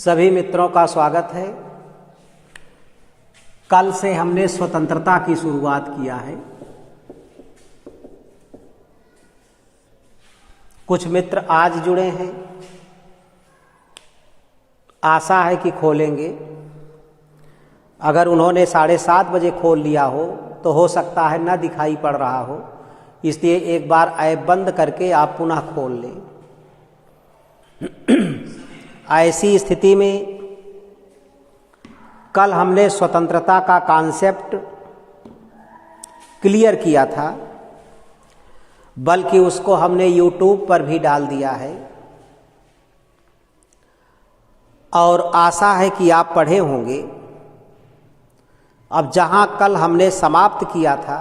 सभी मित्रों का स्वागत है। कल से हमने स्वतंत्रता की शुरुआत किया है। कुछ मित्र आज जुड़े हैं, आशा है कि खोलेंगे। अगर उन्होंने 7:30 बजे खोल लिया हो तो हो सकता है न दिखाई पड़ रहा हो, इसलिए एक बार ऐप बंद करके आप पुनः खोल लें। ऐसी स्थिति में कल हमने स्वतंत्रता का कॉन्सेप्ट क्लियर किया था, बल्कि उसको हमने YouTube पर भी डाल दिया है और आशा है कि आप पढ़े होंगे। अब जहां कल हमने समाप्त किया था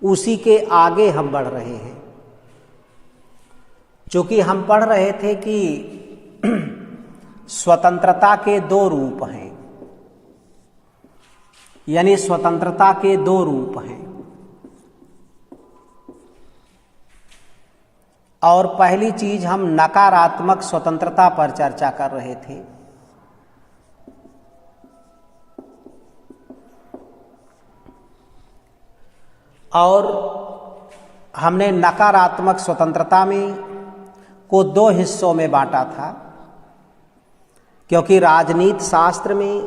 उसी के आगे हम बढ़ रहे हैं। चूंकि हम पढ़ रहे थे कि स्वतंत्रता के दो रूप हैं, यानी स्वतंत्रता के दो रूप हैं। और पहली चीज हम नकारात्मक स्वतंत्रता पर चर्चा कर रहे थे। और हमने नकारात्मक स्वतंत्रता में को दो हिस्सों में बांटा था, क्योंकि राजनीति शास्त्र में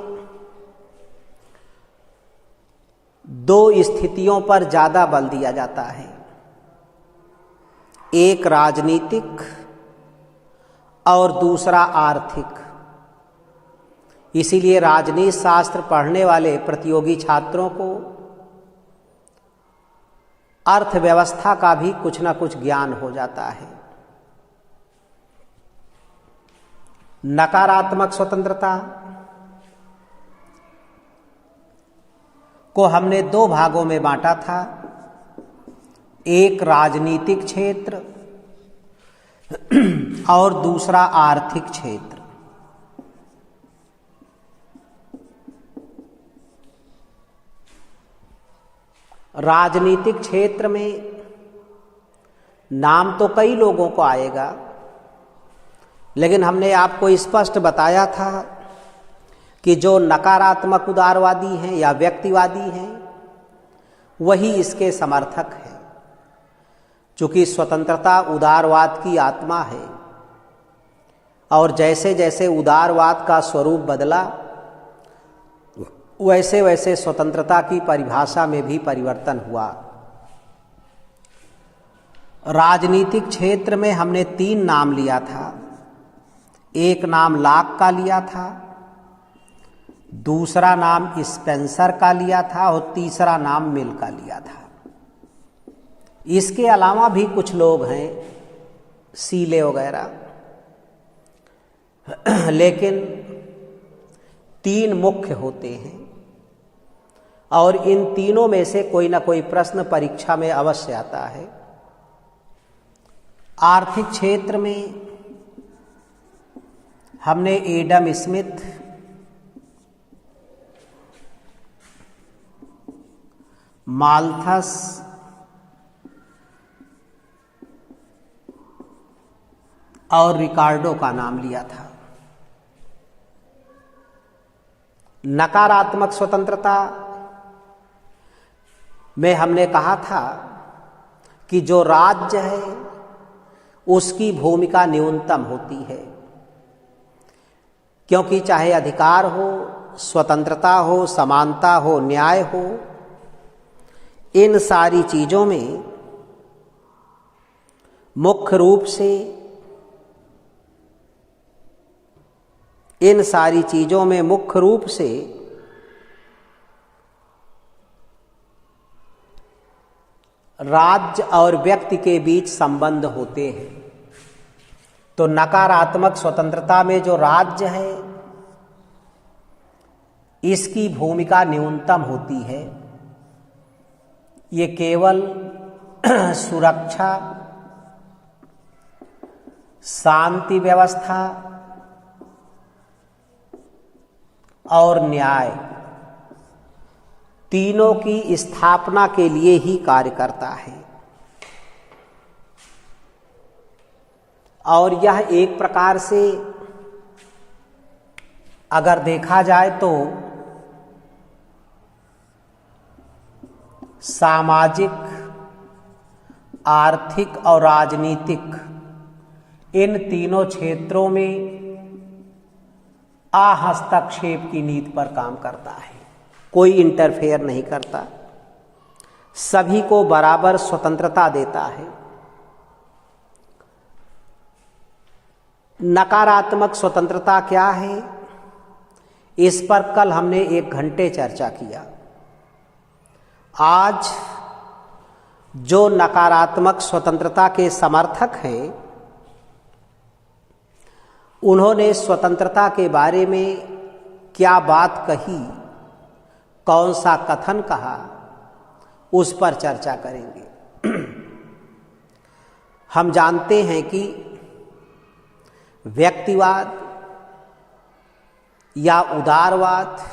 दो स्थितियों पर ज्यादा बल दिया जाता है, एक राजनीतिक और दूसरा आर्थिक। इसीलिए राजनीति शास्त्र पढ़ने वाले प्रतियोगी छात्रों को अर्थव्यवस्था का भी कुछ ना कुछ ज्ञान हो जाता है। नकारात्मक स्वतंत्रता को हमने दो भागों में बांटा था, एक राजनीतिक क्षेत्र और दूसरा आर्थिक क्षेत्र। राजनीतिक क्षेत्र में नाम तो कई लोगों को आएगा, लेकिन हमने आपको स्पष्ट बताया था कि जो नकारात्मक उदारवादी हैं या व्यक्तिवादी हैं वही इसके समर्थक हैं। चूंकि स्वतंत्रता उदारवाद की आत्मा है और जैसे जैसे उदारवाद का स्वरूप बदला वैसे वैसे स्वतंत्रता की परिभाषा में भी परिवर्तन हुआ। राजनीतिक क्षेत्र में हमने 3 नाम लिया था। एक नाम लॉक का लिया था, दूसरा नाम स्पेंसर का लिया था और तीसरा नाम मिल का लिया था। इसके अलावा भी कुछ लोग हैं, सीले वगैरह, लेकिन 3 मुख्य होते हैं और इन तीनों में से कोई ना कोई प्रश्न परीक्षा में अवश्य आता है। आर्थिक क्षेत्र में हमने एडम स्मिथ, माल्थस और रिकार्डो का नाम लिया था। नकारात्मक स्वतंत्रता में हमने कहा था कि जो राज्य है उसकी भूमिका न्यूनतम होती है, क्योंकि चाहे अधिकार हो, स्वतंत्रता हो, समानता हो, न्याय हो, इन सारी चीजों में मुख्य रूप से राज्य और व्यक्ति के बीच संबंध होते हैं। तो नकारात्मक स्वतंत्रता में जो राज्य है इसकी भूमिका न्यूनतम होती है। ये केवल सुरक्षा, शांति व्यवस्था और न्याय तीनों की स्थापना के लिए ही कार्य करता है। और यह एक प्रकार से अगर देखा जाए तो सामाजिक, आर्थिक और राजनीतिक इन तीनों क्षेत्रों में अहस्तक्षेप की नीति पर काम करता है। कोई इंटरफेयर नहीं करता, सभी को बराबर स्वतंत्रता देता है। नकारात्मक स्वतंत्रता क्या है, इस पर कल हमने 1 घंटे चर्चा किया। आज जो नकारात्मक स्वतंत्रता के समर्थक हैं, उन्होंने स्वतंत्रता के बारे में क्या बात कही, कौन सा कथन कहा, उस पर चर्चा करेंगे। हम जानते हैं कि व्यक्तिवाद या उदारवाद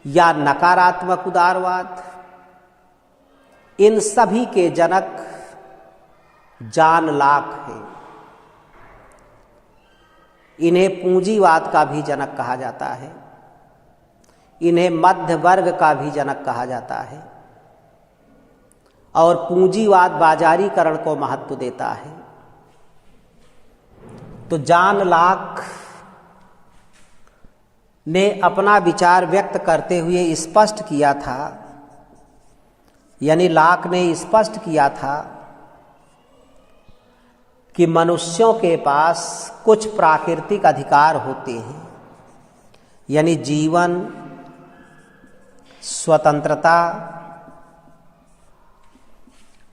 या नकारात्मक उदारवाद, इन सभी के जनक जॉन लॉक हैं। इन्हें पूंजीवाद का भी जनक कहा जाता है, इन्हें मध्य वर्ग का भी जनक कहा जाता है। और पूंजीवाद बाजारीकरण को महत्व देता है। तो जॉन लॉक ने अपना विचार व्यक्त करते हुए स्पष्ट किया था, यानी लॉक ने स्पष्ट किया था कि मनुष्यों के पास कुछ प्राकृतिक अधिकार होते हैं, यानी जीवन, स्वतंत्रता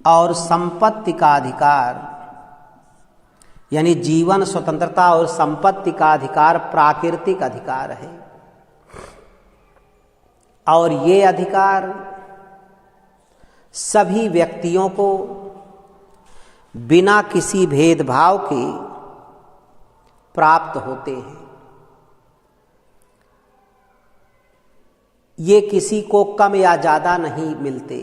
और संपत्ति का अधिकार। यानी जीवन, स्वतंत्रता और संपत्ति का अधिकार प्राकृतिक अधिकार है, और ये अधिकार सभी व्यक्तियों को बिना किसी भेदभाव के प्राप्त होते हैं। ये किसी को कम या ज़्यादा नहीं मिलते।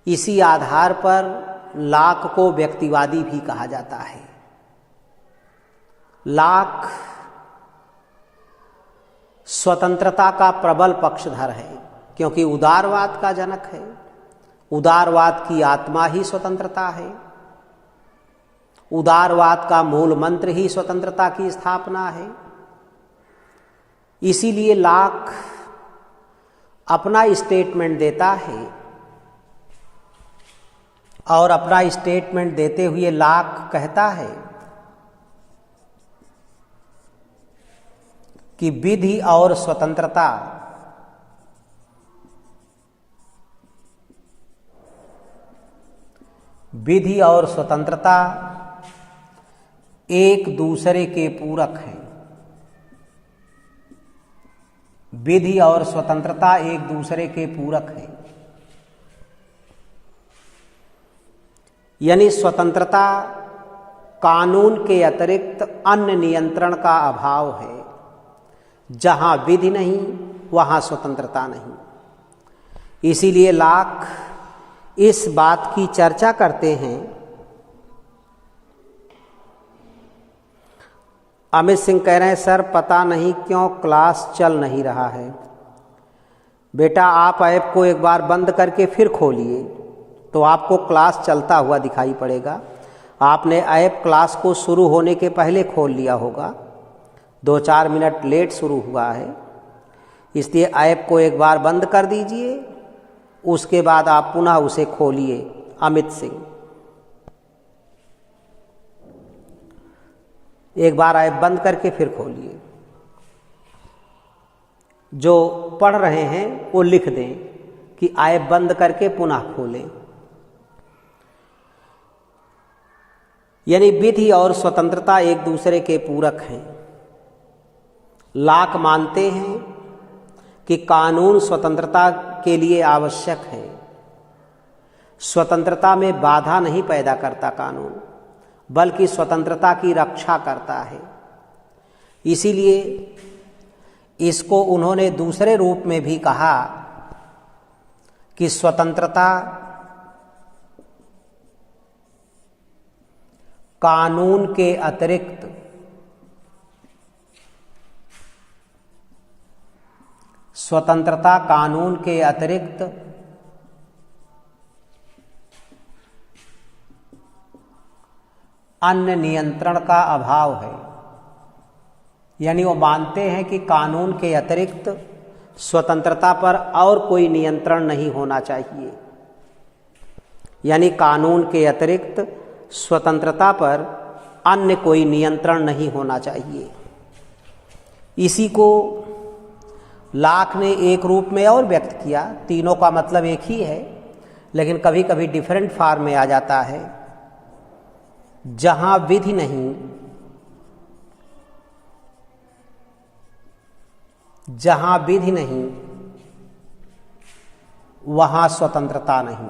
इसी आधार पर लॉक को व्यक्तिवादी भी कहा जाता है। लॉक स्वतंत्रता का प्रबल पक्षधर है, क्योंकि उदारवाद का जनक है। उदारवाद की आत्मा ही स्वतंत्रता है। उदारवाद का मूल मंत्र ही स्वतंत्रता की स्थापना है। इसीलिए लॉक अपना स्टेटमेंट देता है, और अपना स्टेटमेंट देते हुए लॉक कहता है कि विधि और स्वतंत्रता एक दूसरे के पूरक हैं। विधि और स्वतंत्रता एक दूसरे के पूरक हैं। यानी स्वतंत्रता कानून के अतिरिक्त अन्य नियंत्रण का अभाव है। जहां विधि नहीं, वहां स्वतंत्रता नहीं। इसीलिए लॉक इस बात की चर्चा करते हैं। अमित सिंह कह रहे हैं, सर पता नहीं क्यों क्लास चल नहीं रहा है। बेटा, आप ऐप को एक बार बंद करके फिर खोलिए तो आपको क्लास चलता हुआ दिखाई पड़ेगा। आपने ऐप क्लास को शुरू होने के पहले खोल लिया होगा, 2-4 मिनट लेट शुरू हुआ है। इसलिए ऐप को एक बार बंद कर दीजिए, उसके बाद आप पुनः उसे खोलिए। अमित सिंह, एक बार ऐप बंद करके फिर खोलिए। जो पढ़ रहे हैं वो लिख दें कि ऐप बंद करके पुनः खोलें। यानी विधि और स्वतंत्रता एक दूसरे के पूरक हैं। लॉक मानते हैं कि कानून स्वतंत्रता के लिए आवश्यक है। स्वतंत्रता में बाधा नहीं पैदा करता कानून, बल्कि स्वतंत्रता की रक्षा करता है। इसीलिए इसको उन्होंने दूसरे रूप में भी कहा कि स्वतंत्रता कानून के अतिरिक्त स्वतंत्रता कानून के अतिरिक्त अन्य नियंत्रण का अभाव है। यानी वो मानते हैं कि कानून के अतिरिक्त स्वतंत्रता पर और कोई नियंत्रण नहीं होना चाहिए। यानी कानून के अतिरिक्त स्वतंत्रता पर अन्य कोई नियंत्रण नहीं होना चाहिए। इसी को लाख ने एक रूप में और व्यक्त किया। तीनों का मतलब एक ही है, लेकिन कभी कभी डिफरेंट फॉर्म में आ जाता है। जहां विधि नहीं, जहां विधि नहीं वहां स्वतंत्रता नहीं।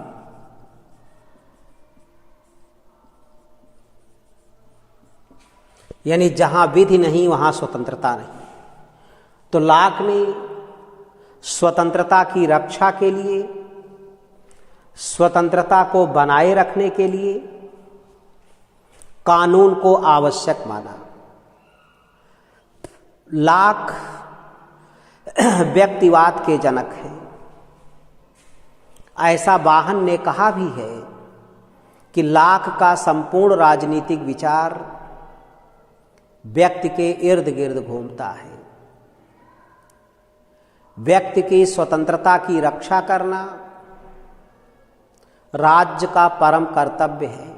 यानी जहां विधि नहीं वहां स्वतंत्रता नहीं। तो लाख ने स्वतंत्रता की रक्षा के लिए, स्वतंत्रता को बनाए रखने के लिए कानून को आवश्यक माना। लाख व्यक्तिवाद के जनक हैं। ऐसा वाहन ने कहा भी है कि लाख का संपूर्ण राजनीतिक विचार व्यक्ति के इर्द गिर्द घूमता है। व्यक्ति की स्वतंत्रता की रक्षा करना राज्य का परम कर्तव्य है।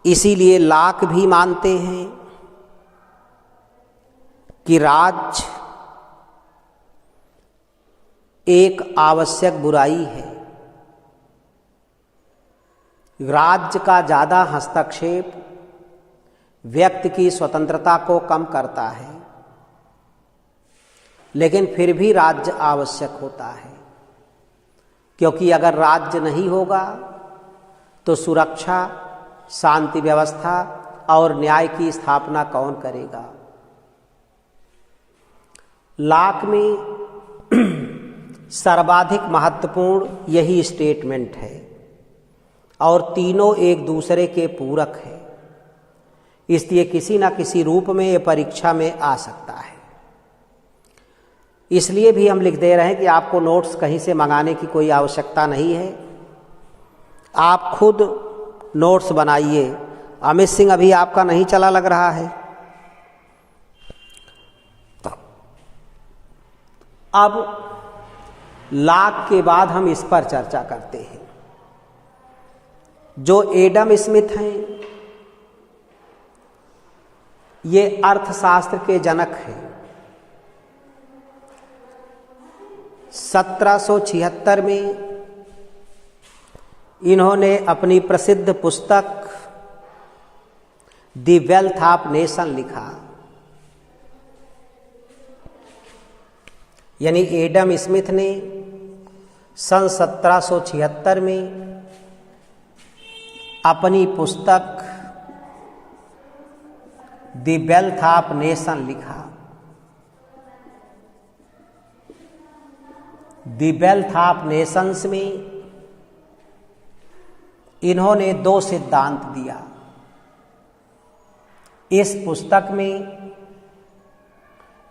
इसीलिए लाख भी मानते हैं कि राज्य एक आवश्यक बुराई है। राज्य का ज्यादा हस्तक्षेप व्यक्ति की स्वतंत्रता को कम करता है, लेकिन फिर भी राज्य आवश्यक होता है। क्योंकि अगर राज्य नहीं होगा तो सुरक्षा, शांति व्यवस्था और न्याय की स्थापना कौन करेगा। लाख में सर्वाधिक महत्वपूर्ण यही स्टेटमेंट है और तीनों एक दूसरे के पूरक है। इसलिए किसी न किसी रूप में ये परीक्षा में आ सकता है। इसलिए भी हम लिख दे रहे हैं कि आपको नोट्स कहीं से मंगाने की कोई आवश्यकता नहीं है। आप खुद नोट्स बनाइए। अमित सिंह अभी आपका नहीं चला लग रहा है। अब लाख के बाद हम इस पर चर्चा करते हैं। जो एडम स्मिथ हैं, ये अर्थशास्त्र के जनक हैं। 1776 में इन्होंने अपनी प्रसिद्ध पुस्तक द वेल्थ ऑफ नेशन लिखा। यानी एडम स्मिथ ने सन 1776 में अपनी पुस्तक द वेल्थ ऑफ नेशन लिखा। द वेल्थ ऑफ नेशंस में इन्होंने दो सिद्धांत दिया। इस पुस्तक में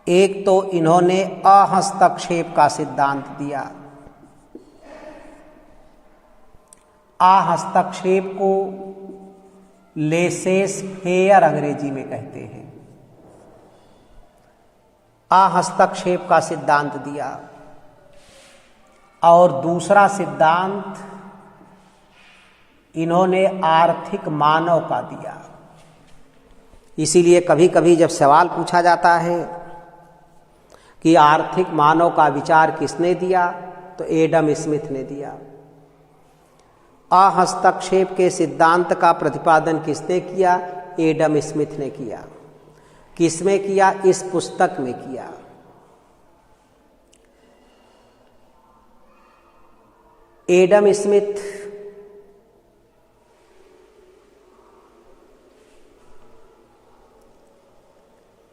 एक तो इन्होंने अहस्तक्षेप का सिद्धांत दिया। अहस्तक्षेप को लेसेस फेयर अंग्रेजी में कहते हैं। अहस्तक्षेप का सिद्धांत दिया और दूसरा सिद्धांत इन्होंने आर्थिक मानव का दिया। इसीलिए कभी कभी जब सवाल पूछा जाता है कि आर्थिक मानव का विचार किसने दिया, तो एडम स्मिथ ने दिया। अहस्तक्षेप के सिद्धांत का प्रतिपादन किसने किया? एडम स्मिथ ने किया। किसमें किया? इस पुस्तक में किया। एडम स्मिथ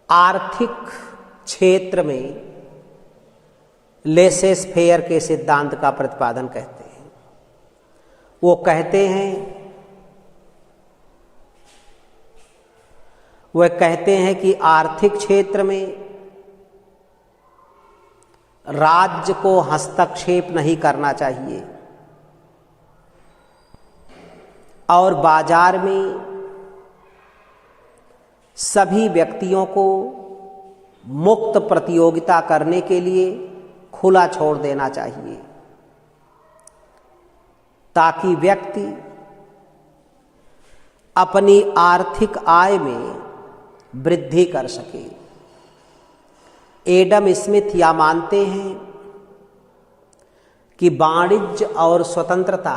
आर्थिक क्षेत्र में लेसेस फेयर के सिद्धांत का प्रतिपादन कहते हैं। वो कहते हैं कि आर्थिक क्षेत्र में राज्य को हस्तक्षेप नहीं करना चाहिए और बाजार में सभी व्यक्तियों को मुक्त प्रतियोगिता करने के लिए खुला छोड़ देना चाहिए ताकि व्यक्ति अपनी आर्थिक आय में वृद्धि कर सके। एडम स्मिथ यह मानते हैं कि वाणिज्य और स्वतंत्रता,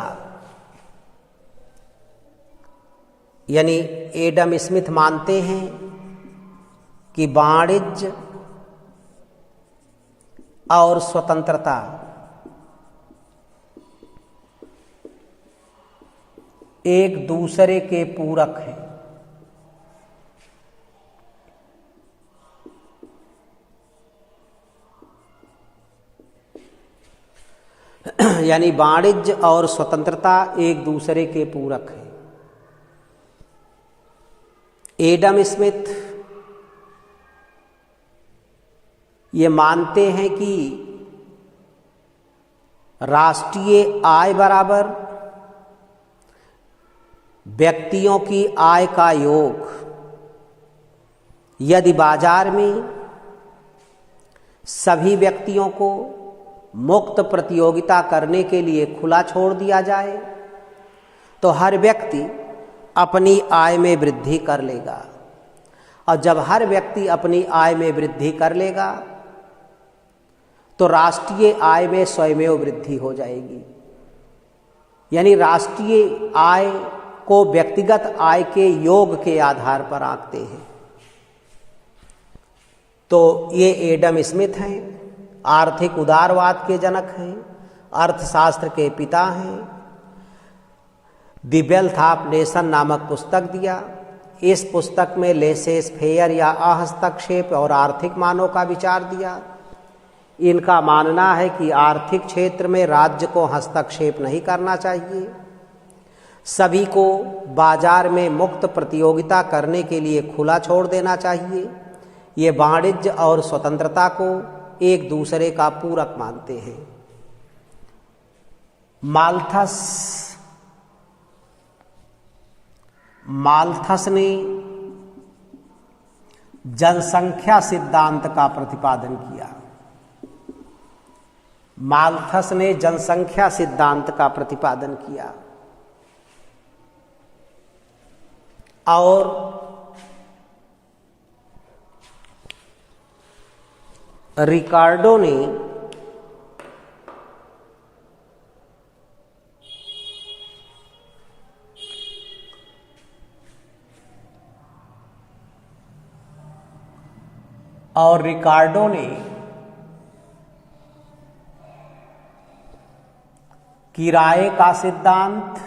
यानी एडम स्मिथ मानते हैं कि वाणिज्य और स्वतंत्रता एक दूसरे के पूरक हैं। यानी वाणिज्य और स्वतंत्रता एक दूसरे के पूरक हैं। एडम स्मिथ ये मानते हैं कि राष्ट्रीय आय बराबर व्यक्तियों की आय का योग। यदि बाजार में सभी व्यक्तियों को मुक्त प्रतियोगिता करने के लिए खुला छोड़ दिया जाए तो हर व्यक्ति अपनी आय में वृद्धि कर लेगा, और जब हर व्यक्ति अपनी आय में वृद्धि कर लेगा तो राष्ट्रीय आय में स्वयमेव वृद्धि हो जाएगी। यानी राष्ट्रीय आय को व्यक्तिगत आय के योग के आधार पर आंकते हैं। तो ये एडम स्मिथ हैं, आर्थिक उदारवाद के जनक हैं, अर्थशास्त्र के पिता हैं। द वेल्थ ऑफ नेशन नामक पुस्तक दिया। इस पुस्तक में लेसेस फेयर या अहस्तक्षेप और आर्थिक मानों का विचार दिया। इनका मानना है कि आर्थिक क्षेत्र में राज्य को हस्तक्षेप नहीं करना चाहिए, सभी को बाजार में मुक्त प्रतियोगिता करने के लिए खुला छोड़ देना चाहिए। ये वाणिज्य और स्वतंत्रता को एक दूसरे का पूरक मानते हैं। माल्थस ने जनसंख्या सिद्धांत का प्रतिपादन किया। माल्थस ने जनसंख्या सिद्धांत का प्रतिपादन किया और रिकार्डो ने किराए का सिद्धांत,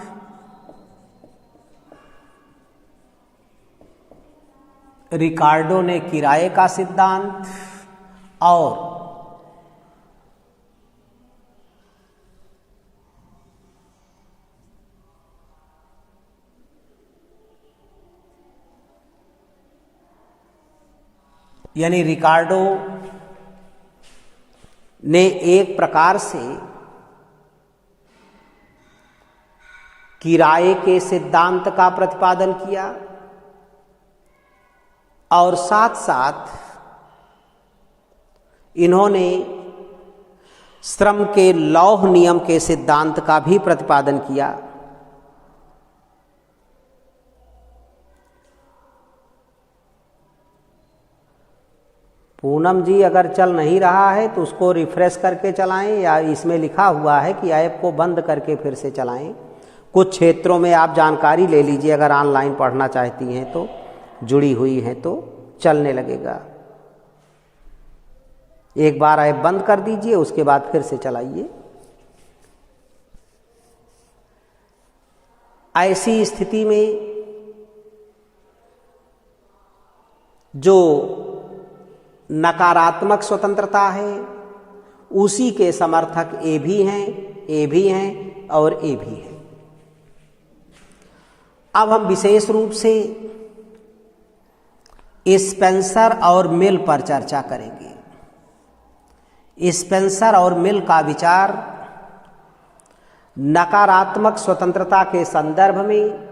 रिकार्डो ने किराए का सिद्धांत और यानी रिकार्डो ने एक प्रकार से किराए के सिद्धांत का प्रतिपादन किया और साथ साथ इन्होंने श्रम के लौह नियम के सिद्धांत का भी प्रतिपादन किया। पूनम जी अगर चल नहीं रहा है तो उसको रिफ्रेश करके चलाएं, या इसमें लिखा हुआ है कि ऐप को बंद करके फिर से चलाएं। कुछ क्षेत्रों में आप जानकारी ले लीजिए, अगर ऑनलाइन पढ़ना चाहती हैं तो, जुड़ी हुई हैं तो चलने लगेगा। एक बार ऐप बंद कर दीजिए, उसके बाद फिर से चलाइए। ऐसी स्थिति में जो नकारात्मक स्वतंत्रता है उसी के समर्थक ए भी हैं और ए भी हैं। अब हम विशेष रूप से स्पेंसर और मिल पर चर्चा करेंगे। स्पेंसर और मिल का विचार नकारात्मक स्वतंत्रता के संदर्भ में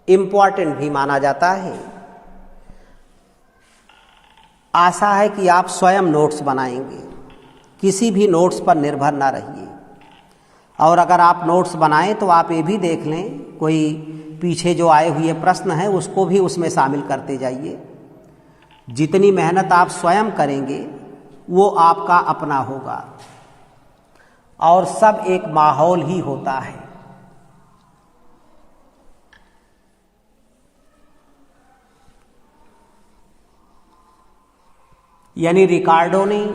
इम्पॉर्टेंट भी माना जाता है। आशा है कि आप स्वयं नोट्स बनाएंगे, किसी भी नोट्स पर निर्भर ना रहिए। और अगर आप नोट्स बनाएं तो आप ये भी देख लें, कोई पीछे जो आए हुए प्रश्न हैं उसको भी उसमें शामिल करते जाइए। जितनी मेहनत आप स्वयं करेंगे वो आपका अपना होगा, और सब एक माहौल ही होता है। यानी रिकार्डो ने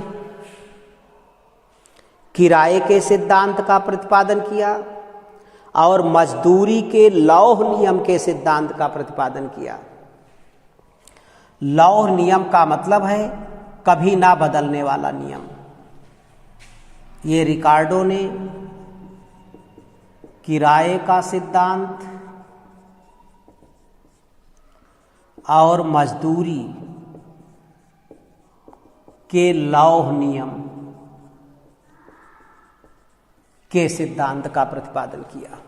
किराए के सिद्धांत का प्रतिपादन किया और मजदूरी के लौह नियम के सिद्धांत का प्रतिपादन किया। लौह नियम का मतलब है कभी ना बदलने वाला नियम। ये रिकार्डो ने किराए का सिद्धांत और मजदूरी के लौह नियम के सिद्धांत का प्रतिपादन किया।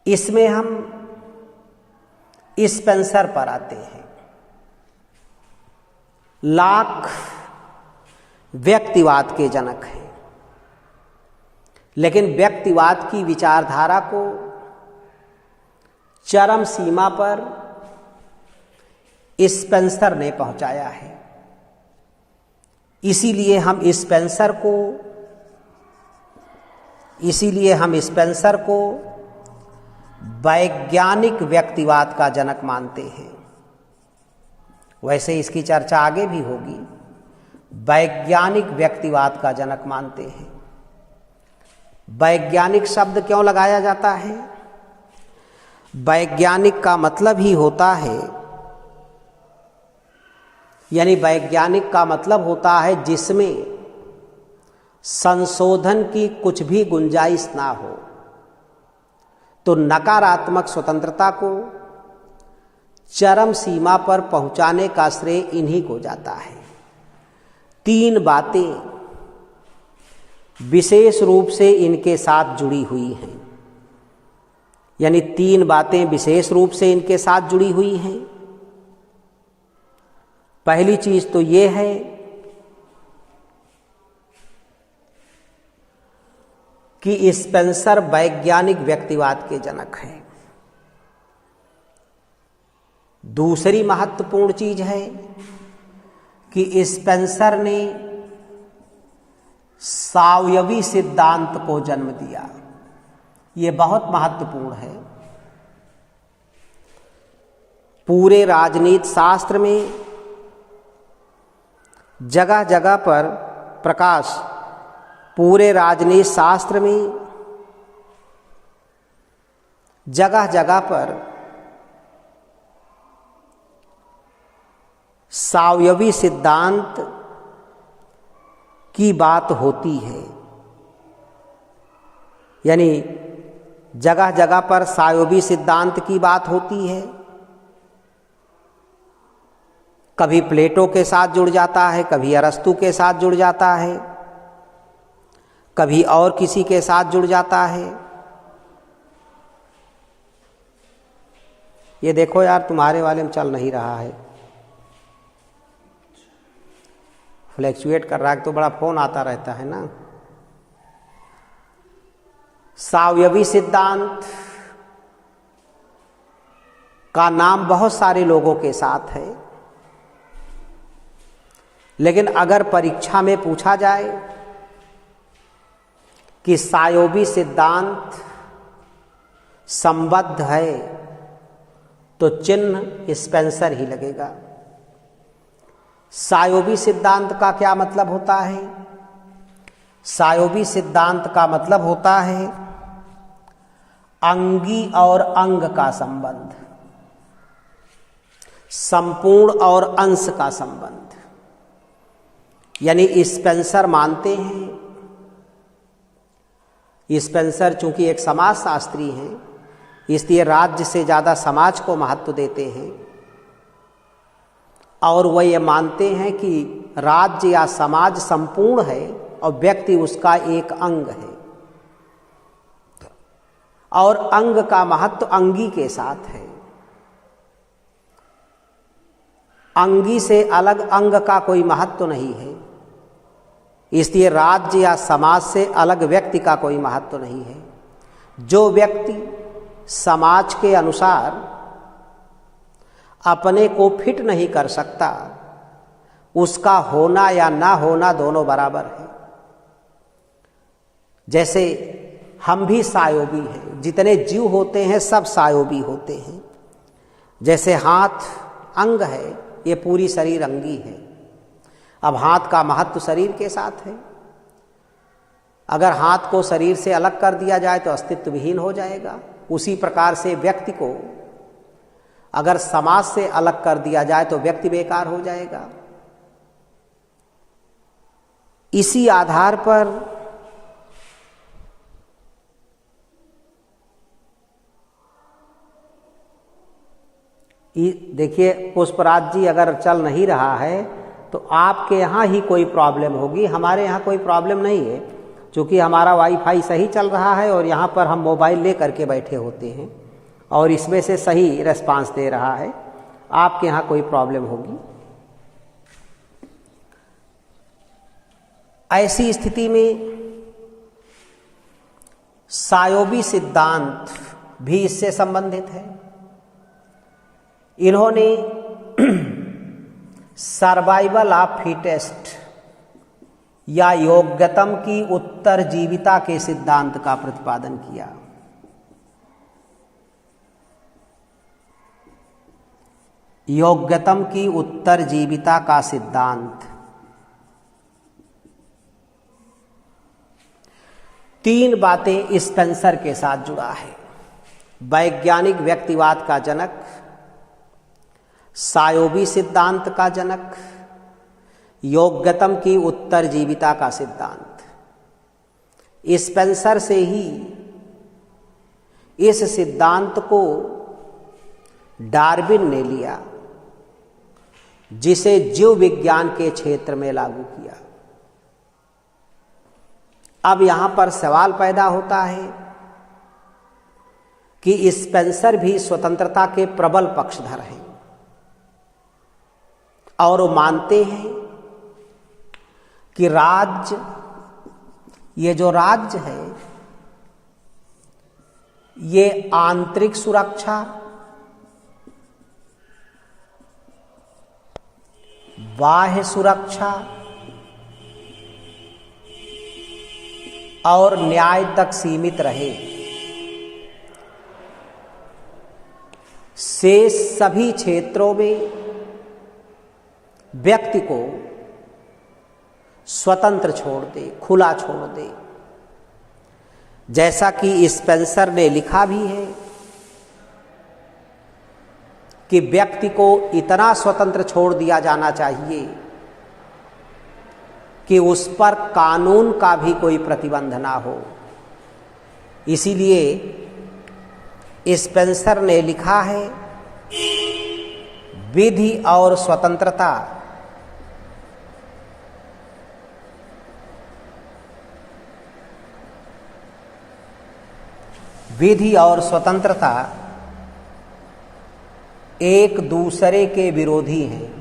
इसमें हम स्पेंसर पर आते हैं। लॉक व्यक्तिवाद के जनक हैं, लेकिन व्यक्तिवाद की विचारधारा को चरम सीमा पर स्पेंसर ने पहुंचाया है। इसीलिए हम स्पेंसर को वैज्ञानिक व्यक्तिवाद का जनक मानते हैं। वैसे इसकी चर्चा आगे भी होगी। वैज्ञानिक व्यक्तिवाद का जनक मानते हैं। वैज्ञानिक शब्द क्यों लगाया जाता है? वैज्ञानिक का मतलब ही होता है, यानी वैज्ञानिक का मतलब होता है जिसमें संशोधन की कुछ भी गुंजाइश ना हो। तो नकारात्मक स्वतंत्रता को चरम सीमा पर पहुंचाने का श्रेय इन्हीं को जाता है। 3 बातें विशेष रूप से इनके साथ जुड़ी हुई हैं, यानी 3 बातें विशेष रूप से इनके साथ जुड़ी हुई हैं। पहली चीज तो ये है कि स्पेंसर वैज्ञानिक व्यक्तिवाद के जनक हैं। दूसरी महत्वपूर्ण चीज है कि स्पेंसर ने सावयवी सिद्धांत को जन्म दिया। ये बहुत महत्वपूर्ण है। पूरे राजनीति शास्त्र में जगह जगह पर प्रकाश, पूरे राजनीति शास्त्र में जगह जगह पर सावयवी सिद्धांत की बात होती है। यानी जगह जगह पर सावयवी सिद्धांत की बात होती है। कभी प्लेटो के साथ जुड़ जाता है, कभी अरस्तु के साथ जुड़ जाता है, कभी और किसी के साथ जुड़ जाता है। ये देखो यार, तुम्हारे वाले में चल नहीं रहा है, फ्लैक्चुएट कर रहा है, तो बड़ा फोन आता रहता है ना। सावयवी सिद्धांत का नाम बहुत सारे लोगों के साथ है, लेकिन अगर परीक्षा में पूछा जाए कि सावयवी सिद्धांत संबद्ध है तो चिन्ह स्पेंसर ही लगेगा। सावयवी सिद्धांत का क्या मतलब होता है? सावयवी सिद्धांत का मतलब होता है अंगी और अंग का संबंध, संपूर्ण और अंश का संबंध। यानी स्पेंसर मानते हैं, स्पेंसर चूंकि एक समाजशास्त्री हैं, इसलिए राज्य से ज़्यादा समाज को महत्व देते हैं। और वह ये मानते हैं कि राज्य या समाज संपूर्ण है और व्यक्ति उसका एक अंग है, और अंग का महत्व अंगी के साथ है। अंगी से अलग अंग का कोई महत्व नहीं है, इसलिए राज्य या समाज से अलग व्यक्ति का कोई महत्व नहीं है। जो व्यक्ति समाज के अनुसार अपने को फिट नहीं कर सकता, उसका होना या ना होना दोनों बराबर है। जैसे हम भी सायोबी हैं, जितने जीव होते हैं सब सायोबी होते हैं। जैसे हाथ अंग है, ये पूरी शरीर अंगी है। अब हाथ का महत्व शरीर के साथ है। अगर हाथ को शरीर से अलग कर दिया जाए तो अस्तित्व विहीन हो जाएगा। उसी प्रकार से व्यक्ति को अगर समाज से अलग कर दिया जाए तो व्यक्ति बेकार हो जाएगा। इसी आधार पर देखिए, पुष्पराज जी अगर चल नहीं रहा है तो आपके यहाँ ही कोई प्रॉब्लम होगी, हमारे यहाँ कोई प्रॉब्लम नहीं है, क्योंकि हमारा वाईफाई सही चल रहा है और यहाँ पर हम मोबाइल ले करके बैठे होते हैं और इसमें से सही रेस्पांस दे रहा है। आपके यहाँ कोई प्रॉब्लम होगी। ऐसी स्थिति में सायोबी सिद्धांत भी इससे संबंधित है। इन्होंने सर्वाइवल ऑफ फिटेस्ट या योग्यतम की उत्तरजीविता के सिद्धांत का प्रतिपादन किया। योग्यतम की उत्तरजीविता का सिद्धांत 3 बातें स्पेंसर के साथ जुड़ा है। वैज्ञानिक व्यक्तिवाद का जनक, सायोबी सिद्धांत का जनक, योग्यतम की उत्तरजीविता का सिद्धांत। स्पेंसर से ही इस सिद्धांत को डार्विन ने लिया, जिसे जीव विज्ञान के क्षेत्र में लागू किया। अब यहां पर सवाल पैदा होता है कि स्पेंसर भी स्वतंत्रता के प्रबल पक्षधर हैं और वो मानते हैं कि राज्य, ये जो राज्य है, ये आंतरिक सुरक्षा, बाह्य सुरक्षा और न्याय तक सीमित रहे। शेष सभी क्षेत्रों में व्यक्ति को स्वतंत्र छोड़ दे, खुला छोड़ दे। जैसा कि स्पेंसर ने लिखा भी है कि व्यक्ति को इतना स्वतंत्र छोड़ दिया जाना चाहिए कि उस पर कानून का भी कोई प्रतिबंध ना हो। इसीलिए स्पेंसर ने लिखा है, विधि और स्वतंत्रता एक दूसरे के विरोधी हैं।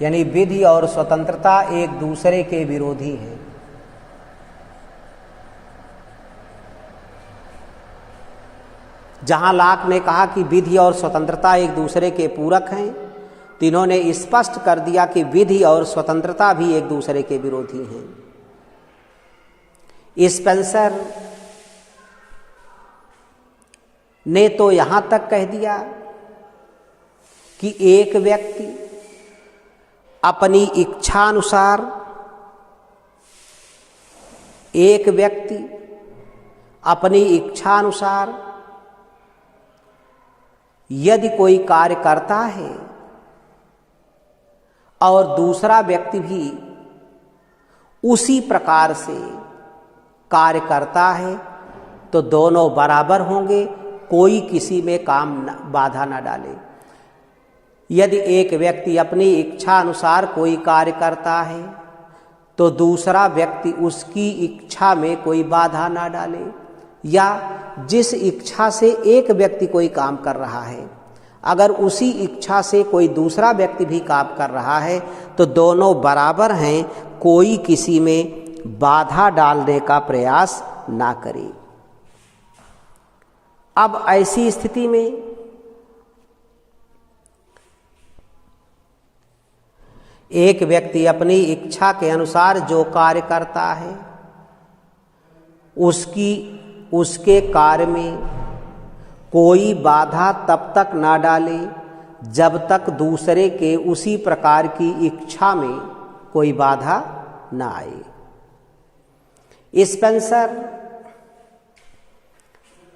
यानी विधि और स्वतंत्रता एक दूसरे के विरोधी हैं। जहां लॉक ने कहा कि विधि और स्वतंत्रता एक दूसरे के पूरक हैं, तो इन्होंने स्पष्ट कर दिया कि विधि और स्वतंत्रता भी एक दूसरे के विरोधी हैं। स्पेंसर ने तो यहां तक कह दिया कि एक व्यक्ति अपनी इच्छानुसार यदि कोई कार्य करता है और दूसरा व्यक्ति भी उसी प्रकार से कार्य करता है, तो दोनों बराबर होंगे, कोई किसी में बाधा ना डाले। यदि एक व्यक्ति अपनी इच्छा अनुसार कोई कार्य करता है तो दूसरा व्यक्ति उसकी इच्छा में कोई बाधा ना डाले, या जिस इच्छा से एक व्यक्ति कोई काम कर रहा है अगर उसी इच्छा से कोई दूसरा व्यक्ति भी काम कर रहा है तो दोनों बराबर हैं, कोई किसी में बाधा डालने का प्रयास ना करे। अब ऐसी स्थिति में एक व्यक्ति अपनी इच्छा के अनुसार जो कार्य करता है उसके कार्य में कोई बाधा तब तक ना डाले जब तक दूसरे के उसी प्रकार की इच्छा में कोई बाधा ना आए। स्पेंसर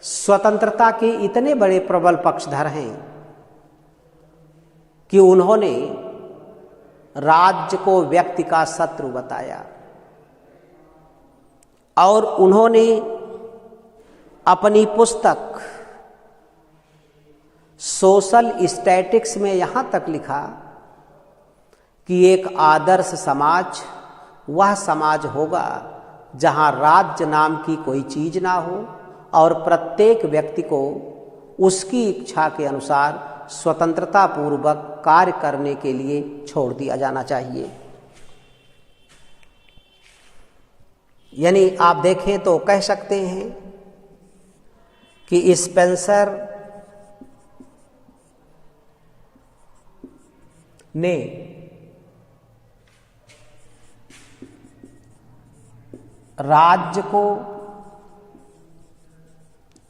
स्वतंत्रता के इतने बड़े प्रबल पक्षधर हैं कि उन्होंने राज्य को व्यक्ति का शत्रु बताया और उन्होंने अपनी पुस्तक सोशल स्टैटिक्स में यहां तक लिखा कि एक आदर्श समाज वह समाज होगा जहां राज्य नाम की कोई चीज ना हो और प्रत्येक व्यक्ति को उसकी इच्छा के अनुसार स्वतंत्रता पूर्वक कार्य करने के लिए छोड़ दिया जाना चाहिए। यानी आप देखें तो कह सकते हैं कि स्पेंसर ने राज्य को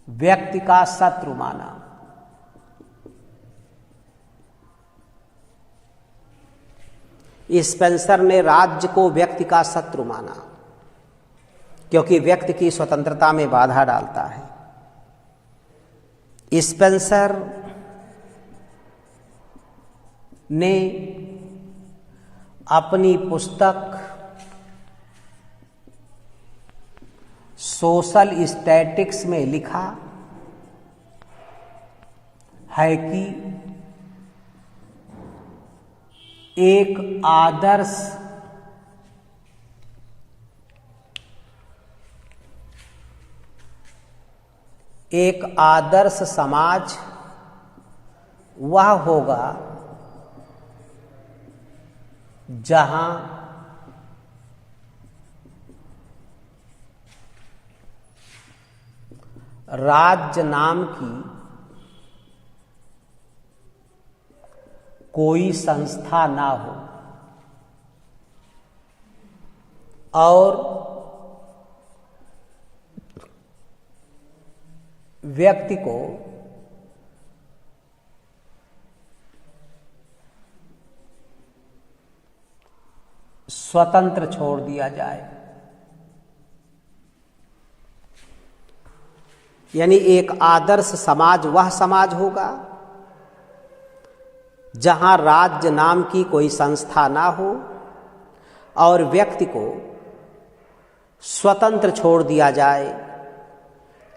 व्यक्ति का शत्रु माना। स्पेंसर ने राज्य को व्यक्ति का शत्रु माना क्योंकि व्यक्ति की स्वतंत्रता में बाधा डालता है। स्पेंसर ने अपनी पुस्तक सोशल स्टैटिक्स में लिखा है कि एक आदर्श समाज वह होगा जहां राज्य नाम की कोई संस्था ना हो और व्यक्ति को स्वतंत्र छोड़ दिया जाए। यानी एक आदर्श समाज वह समाज होगा जहां राज्य नाम की कोई संस्था ना हो और व्यक्ति को स्वतंत्र छोड़ दिया जाए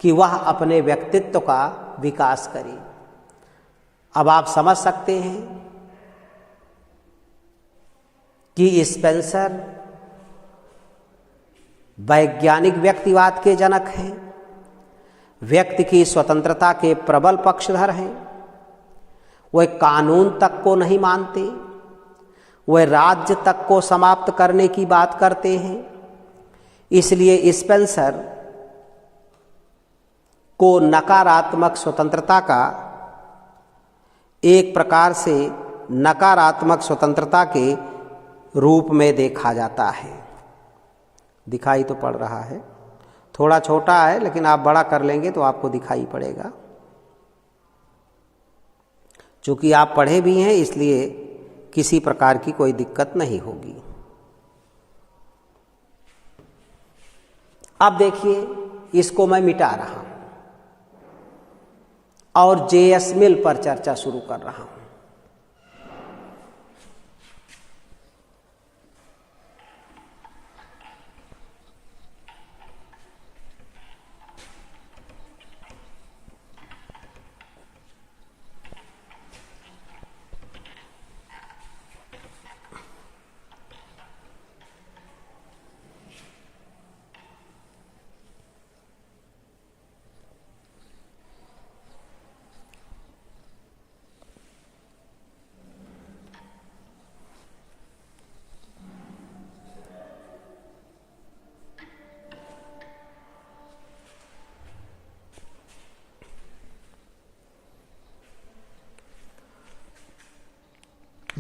कि वह अपने व्यक्तित्व का विकास करे। अब आप समझ सकते हैं कि स्पेंसर वैज्ञानिक व्यक्तिवाद के जनक हैं, व्यक्ति की स्वतंत्रता के प्रबल पक्षधर हैं। वे कानून तक को नहीं मानते, वे राज्य तक को समाप्त करने की बात करते हैं। इसलिए स्पेंसर को नकारात्मक स्वतंत्रता का एक प्रकार से नकारात्मक स्वतंत्रता के रूप में देखा जाता है। दिखाई तो पड़ रहा है, थोड़ा छोटा है लेकिन आप बड़ा कर लेंगे तो आपको दिखाई पड़ेगा। चूंकि आप पढ़े भी हैं इसलिए किसी प्रकार की कोई दिक्कत नहीं होगी। अब देखिए, इसको मैं मिटा रहा हूं और जेएस मिल पर चर्चा शुरू कर रहा हूं।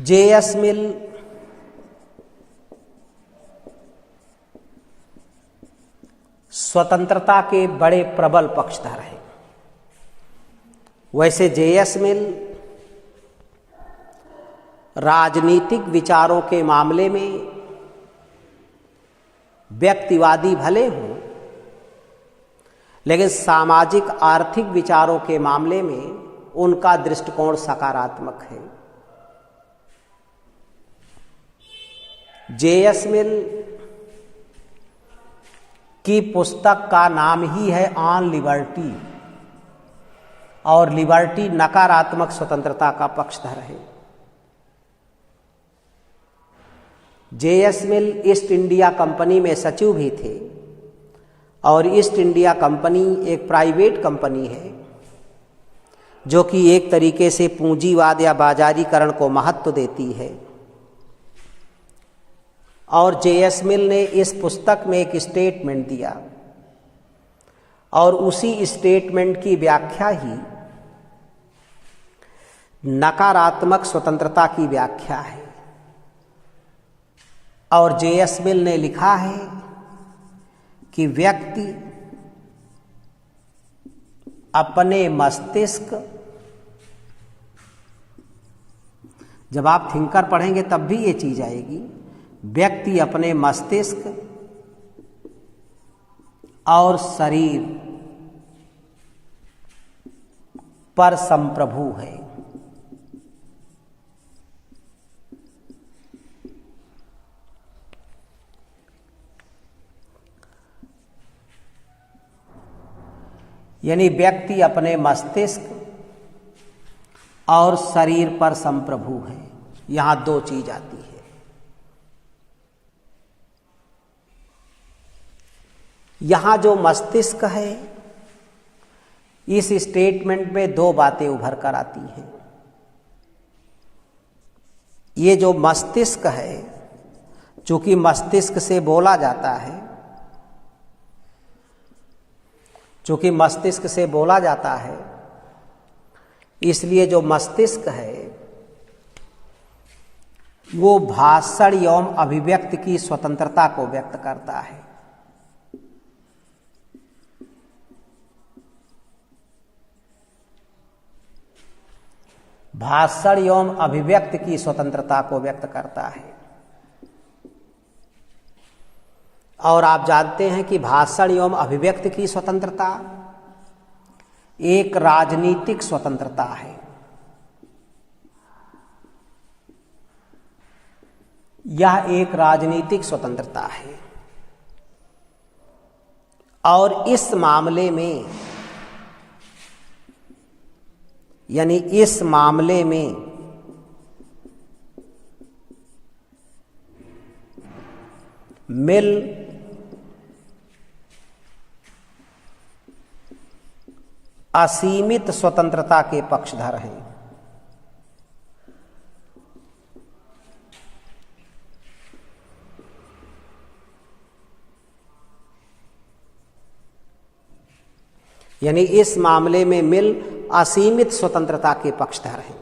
जे.एस. मिल स्वतंत्रता के बड़े प्रबल पक्षधर हैं। वैसे जे.एस. मिल राजनीतिक विचारों के मामले में व्यक्तिवादी भले हों, लेकिन सामाजिक आर्थिक विचारों के मामले में उनका दृष्टिकोण सकारात्मक है। जे.एस. मिल की पुस्तक का नाम ही है ऑन लिबर्टी, और लिबर्टी नकारात्मक स्वतंत्रता का पक्षधर है। जे.एस. मिल ईस्ट इंडिया कंपनी में सचिव भी थे, और ईस्ट इंडिया कंपनी एक प्राइवेट कंपनी है जो कि एक तरीके से पूंजीवाद या बाजारीकरण को महत्व देती है। और जे.एस. मिल ने इस पुस्तक में एक स्टेटमेंट दिया, और उसी स्टेटमेंट की व्याख्या ही नकारात्मक स्वतंत्रता की व्याख्या है। और जे.एस. मिल ने लिखा है कि व्यक्ति अपने मस्तिष्क, जब आप थिंकर पढ़ेंगे तब भी ये चीज आएगी, व्यक्ति अपने मस्तिष्क और शरीर पर संप्रभु है। यानी व्यक्ति अपने मस्तिष्क और शरीर पर संप्रभु है। यहां दो चीज आती है। यहां जो मस्तिष्क है, इस स्टेटमेंट में दो बातें उभर कर आती हैं। ये जो मस्तिष्क है, चूंकि मस्तिष्क से बोला जाता है, चूंकि मस्तिष्क से बोला जाता है, इसलिए जो मस्तिष्क है वो भाषण एवं अभिव्यक्ति की स्वतंत्रता को व्यक्त करता है। भाषण एवं अभिव्यक्ति की स्वतंत्रता को व्यक्त करता है। और आप जानते हैं कि भाषण एवं अभिव्यक्ति की स्वतंत्रता एक राजनीतिक स्वतंत्रता है। यह एक राजनीतिक स्वतंत्रता है, और इस मामले में, यानी इस मामले में मिल असीमित स्वतंत्रता के पक्षधर हैं। यानी इस मामले में मिल असीमित स्वतंत्रता के पक्षधर हैं।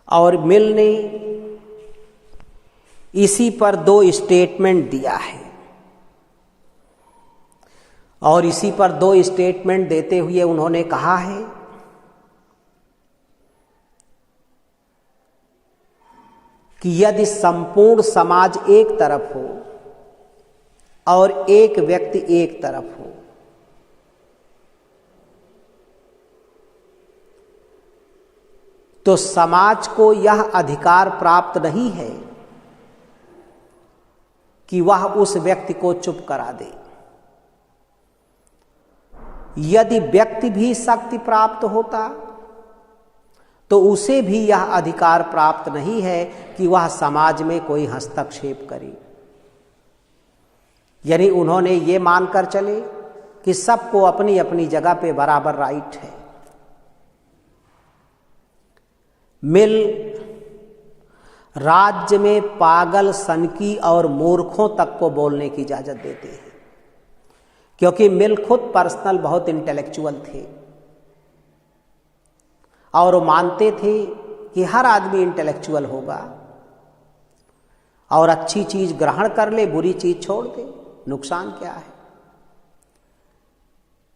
और मिल ने इसी पर दो स्टेटमेंट दिया है, और इसी पर दो स्टेटमेंट देते हुए उन्होंने कहा है कि यदि संपूर्ण समाज एक तरफ हो और एक व्यक्ति एक तरफ हो, तो समाज को यह अधिकार प्राप्त नहीं है कि वह उस व्यक्ति को चुप करा दे। यदि व्यक्ति भी शक्ति प्राप्त होता तो उसे भी यह अधिकार प्राप्त नहीं है कि वह समाज में कोई हस्तक्षेप करे। यानी उन्होंने ये मानकर चले कि सबको अपनी अपनी जगह पे बराबर राइट है। मिल राज्य में पागल, सनकी और मूर्खों तक को बोलने की इजाजत देते हैं, क्योंकि मिल खुद पर्सनल बहुत इंटेलेक्चुअल थे और वो मानते थे कि हर आदमी इंटेलेक्चुअल होगा और अच्छी चीज ग्रहण कर ले, बुरी चीज छोड़ दे, नुकसान क्या है।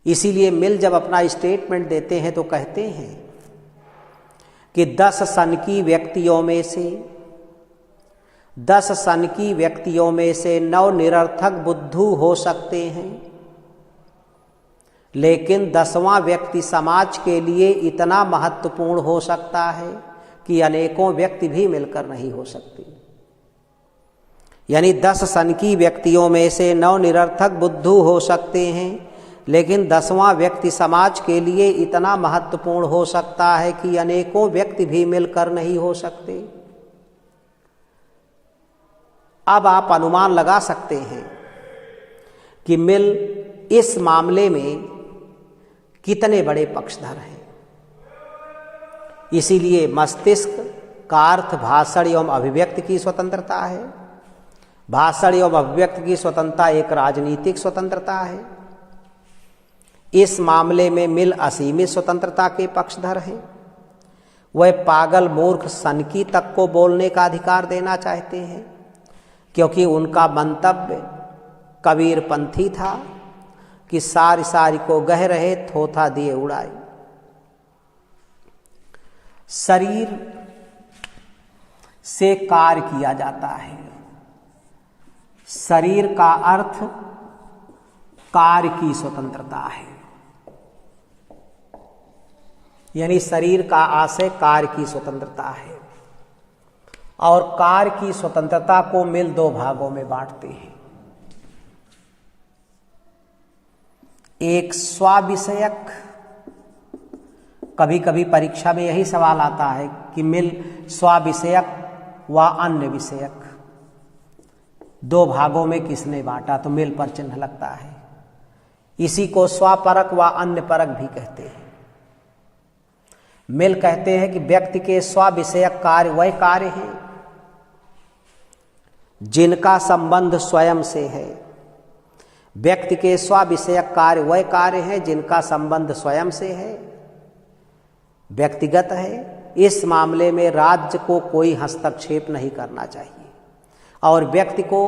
इसीलिए मिल जब अपना स्टेटमेंट देते हैं तो कहते हैं कि 10 सनकी व्यक्तियों में से 9 निरर्थक बुद्धू हो सकते हैं, लेकिन 10वां व्यक्ति समाज के लिए इतना महत्वपूर्ण हो सकता है कि अनेकों व्यक्ति भी मिलकर नहीं हो सकते। यानी 10 सनकी व्यक्तियों में से 9 निरर्थक बुद्धू हो सकते हैं, लेकिन 10वां व्यक्ति समाज के लिए इतना महत्वपूर्ण हो सकता है कि अनेकों व्यक्ति भी मिलकर नहीं हो सकते। अब आप अनुमान लगा सकते हैं कि मिल इस मामले में कितने बड़े पक्षधर हैं। इसीलिए मस्तिष्क का अर्थ भाषण एवं अभिव्यक्ति की स्वतंत्रता है। भाषण एवं अभिव्यक्ति की स्वतंत्रता एक राजनीतिक स्वतंत्रता है। इस मामले में मिल असीमित स्वतंत्रता के पक्षधर हैं। वह पागल मूर्ख सनकी तक को बोलने का अधिकार देना चाहते हैं, क्योंकि उनका मंतव्य कबीरपंथी था कि सारी सारी को गह रहे थोथा दिए उड़ाई। शरीर से कार्य किया जाता है। शरीर का अर्थ कार्य की स्वतंत्रता है, यानी शरीर का आशय कार्य की स्वतंत्रता है। और कार्य की स्वतंत्रता को मिल 2 भागों में बांटते हैं। एक स्वाविषयक, कभी कभी परीक्षा में यही सवाल आता है कि मिल स्वाविषयक व अन्य विषयक 2 भागों में किसने बांटा, तो मिल पर चिन्ह लगता है। इसी को स्वपरक व अन्य परक भी कहते हैं। मिल कहते हैं कि व्यक्ति के स्वाविषयक कार्य वह कार्य हैं जिनका संबंध स्वयं से है। व्यक्ति के स्वाविषयक कार्य वह कार्य हैं जिनका संबंध स्वयं से है, व्यक्तिगत है। इस मामले में राज्य को कोई हस्तक्षेप नहीं करना चाहिए और व्यक्ति को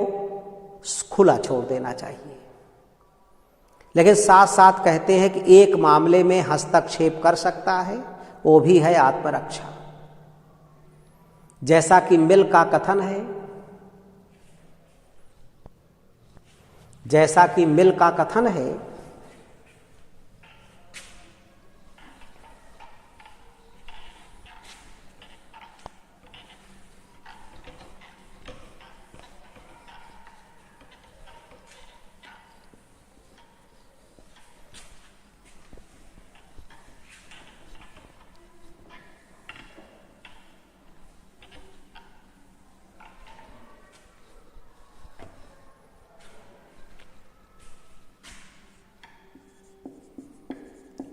खुला छोड़ देना चाहिए। लेकिन साथ साथ कहते हैं कि एक मामले में हस्तक्षेप कर सकता है, वो भी है आत्मरक्षा। जैसा कि मिल का कथन है,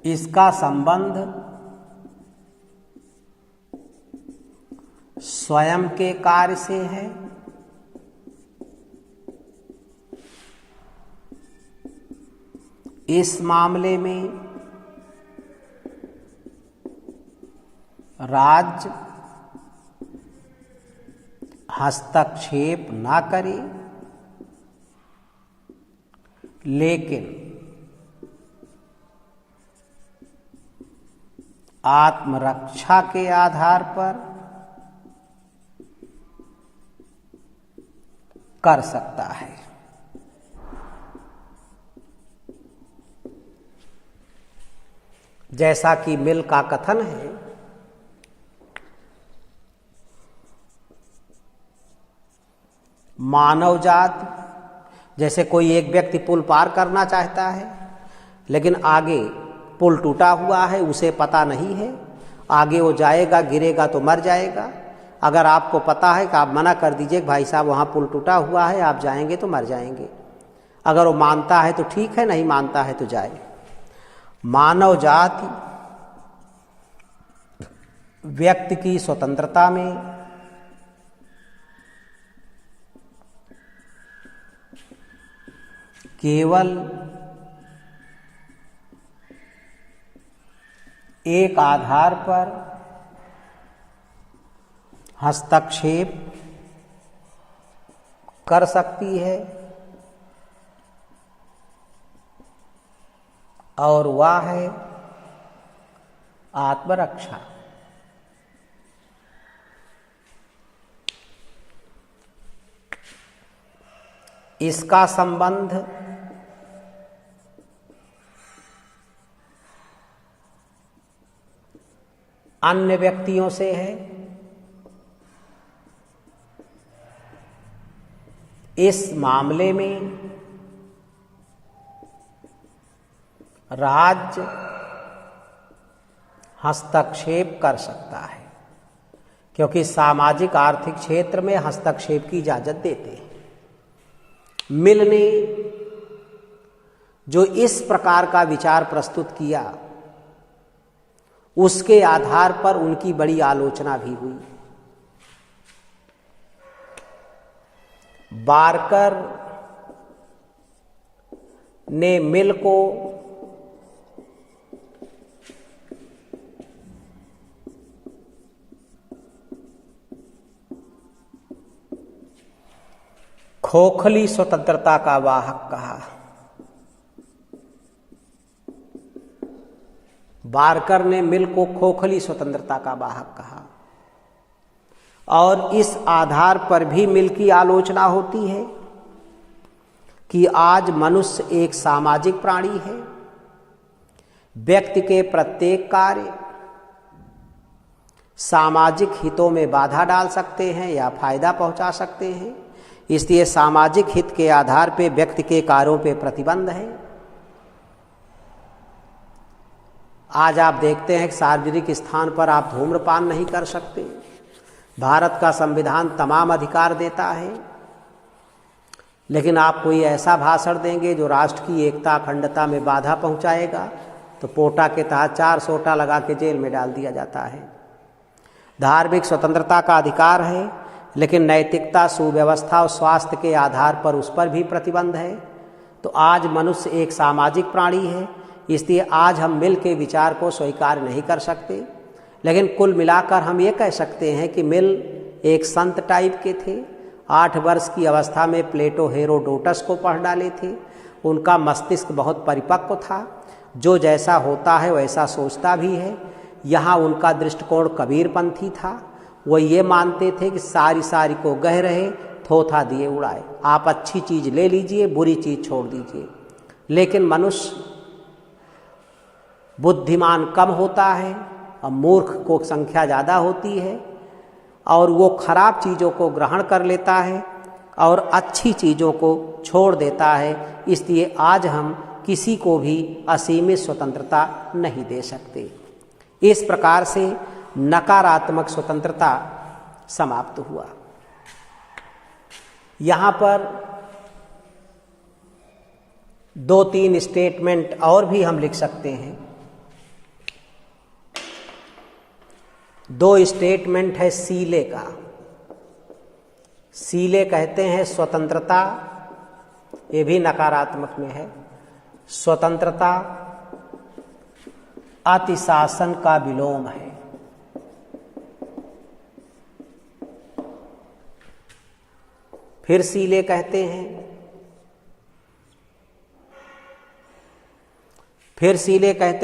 इसका संबंध स्वयं के कार्य से है। इस मामले में राज्य हस्तक्षेप ना करे, लेकिन आत्मरक्षा के आधार पर कर सकता है। जैसा कि मिल का कथन है, मानव जाति, जैसे कोई एक व्यक्ति पुल पार करना चाहता है लेकिन आगे पुल टूटा हुआ है, उसे पता नहीं है, आगे वो जाएगा, गिरेगा तो मर जाएगा। अगर आपको पता है कि आप मना कर दीजिए कि भाई साहब वहाँ पुल टूटा हुआ है, आप जाएंगे तो मर जाएंगे। अगर वो मानता है तो ठीक है, नहीं मानता है तो जाए। मानव जाति व्यक्ति की स्वतंत्रता में केवल एक आधार पर हस्तक्षेप कर सकती है और वह है आत्मरक्षा। इसका संबंध अन्य व्यक्तियों से है। इस मामले में राज्य हस्तक्षेप कर सकता है, क्योंकि सामाजिक आर्थिक क्षेत्र में हस्तक्षेप की इजाजत देते हैं। मिल ने जो इस प्रकार का विचार प्रस्तुत किया, उसके आधार पर उनकी बड़ी आलोचना भी हुई। बारकर ने मिल को खोखली स्वतंत्रता का वाहक कहा। बारकर ने मिल को खोखली स्वतंत्रता का वाहक कहा और इस आधार पर भी मिल की आलोचना होती है कि आज मनुष्य एक सामाजिक प्राणी है। व्यक्ति के प्रत्येक कार्य सामाजिक हितों में बाधा डाल सकते हैं या फायदा पहुंचा सकते हैं, इसलिए सामाजिक हित के आधार पर व्यक्ति के कार्यों पर प्रतिबंध है। आज आप देखते हैं कि सार्वजनिक स्थान पर आप धूम्रपान नहीं कर सकते। भारत का संविधान तमाम अधिकार देता है, लेकिन आप कोई ऐसा भाषण देंगे जो राष्ट्र की एकता अखंडता में बाधा पहुंचाएगा तो पोटा के तहत 4 सोटा लगा के जेल में डाल दिया जाता है। धार्मिक स्वतंत्रता का अधिकार है, लेकिन नैतिकता, सुव्यवस्था और स्वास्थ्य के आधार पर उस पर भी प्रतिबंध है। तो आज मनुष्य एक सामाजिक प्राणी है, इसलिए आज हम मिल के विचार को स्वीकार नहीं कर सकते। लेकिन कुल मिलाकर हम ये कह सकते हैं कि मिल एक संत टाइप के थे। 8 वर्ष की अवस्था में प्लेटो हेरोडोटस को पढ़ डाले थे। उनका मस्तिष्क बहुत परिपक्व था, जो जैसा होता है वैसा सोचता भी है। यहाँ उनका दृष्टिकोण कबीरपंथी था। वो ये मानते थे कि सारी को गह रहे, थोथा दिए उड़ाए। आप अच्छी चीज़ ले लीजिए, बुरी चीज़ छोड़ दीजिए। लेकिन मनुष्य बुद्धिमान कम होता है और मूर्ख को संख्या ज़्यादा होती है, और वो खराब चीज़ों को ग्रहण कर लेता है और अच्छी चीज़ों को छोड़ देता है। इसलिए आज हम किसी को भी असीमित स्वतंत्रता नहीं दे सकते। इस प्रकार से नकारात्मक स्वतंत्रता समाप्त हुआ। यहाँ पर 2-3 स्टेटमेंट और भी हम लिख सकते हैं। 2 स्टेटमेंट है सीले का। सीले कहते हैं स्वतंत्रता, ये भी नकारात्मक में है, स्वतंत्रता अतिशासन का विलोम है। फिर सीले कहते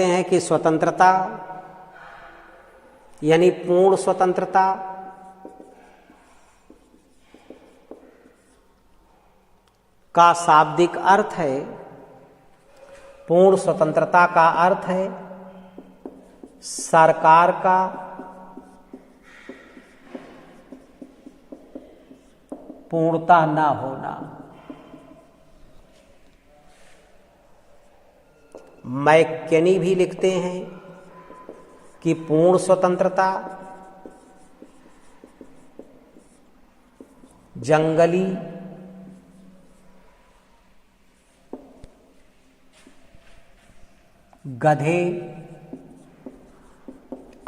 हैं कि स्वतंत्रता यानी पूर्ण स्वतंत्रता का शाब्दिक अर्थ है, पूर्ण स्वतंत्रता का अर्थ है सरकार का पूर्णता न होना। मैकेनी भी लिखते हैं कि पूर्ण स्वतंत्रता जंगली गधे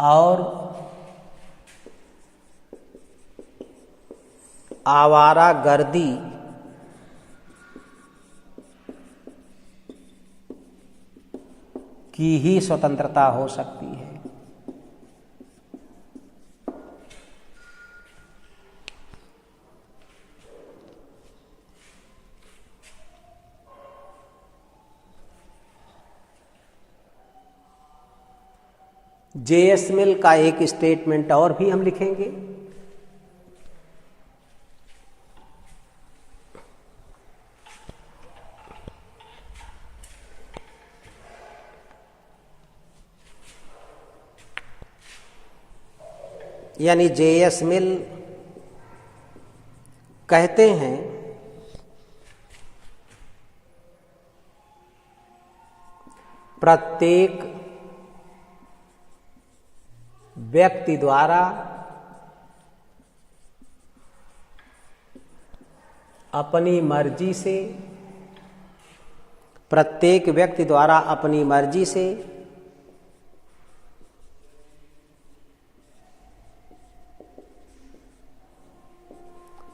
और आवारागर्दी की ही स्वतंत्रता हो सकती है। J.S. मिल का एक स्टेटमेंट और भी हम लिखेंगे। यानी J.S. मिल कहते हैं प्रत्येक व्यक्ति द्वारा अपनी मर्जी से, प्रत्येक व्यक्ति द्वारा अपनी मर्जी से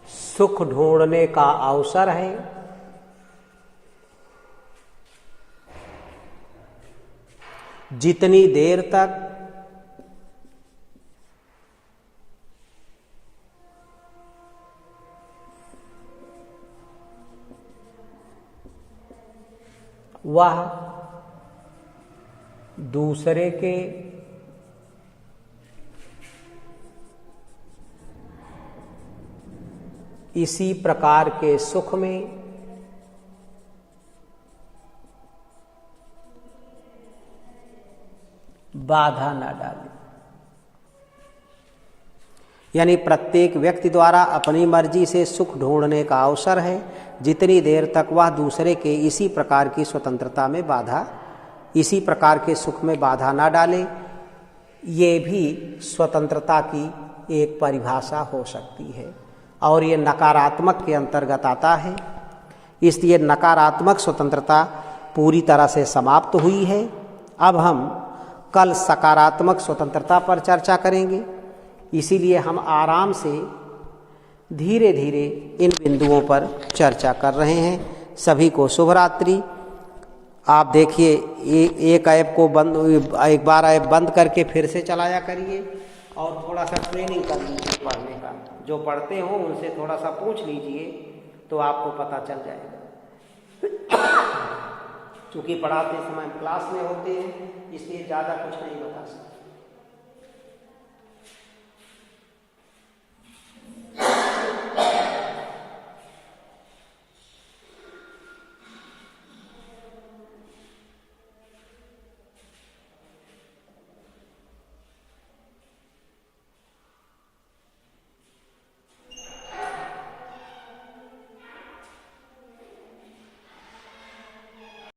सुख ढूंढने का अवसर है। जितनी देर तक वह दूसरे के इसी प्रकार के सुख में बाधा न डाले। यानी प्रत्येक व्यक्ति द्वारा अपनी मर्जी से सुख ढूंढने का अवसर है, जितनी देर तक वह दूसरे के इसी प्रकार की स्वतंत्रता में बाधा, इसी प्रकार के सुख में बाधा ना डाले। ये भी स्वतंत्रता की एक परिभाषा हो सकती है और ये नकारात्मक के अंतर्गत आता है। इसलिए नकारात्मक स्वतंत्रता पूरी तरह से समाप्त हुई है। अब हम कल सकारात्मक स्वतंत्रता पर चर्चा करेंगे। इसीलिए हम आराम से धीरे धीरे इन बिंदुओं पर चर्चा कर रहे हैं। सभी को शुभ रात्रि। आप देखिए एक ऐप को एक बार ऐप बंद करके फिर से चलाया करिए और थोड़ा सा ट्रेनिंग कर लीजिए पढ़ने का। जो पढ़ते हो उनसे थोड़ा सा पूछ लीजिए तो आपको पता चल जाएगा। क्योंकि पढ़ाते समय क्लास में होते हैं, इसलिए ज़्यादा कुछ नहीं बता सकते।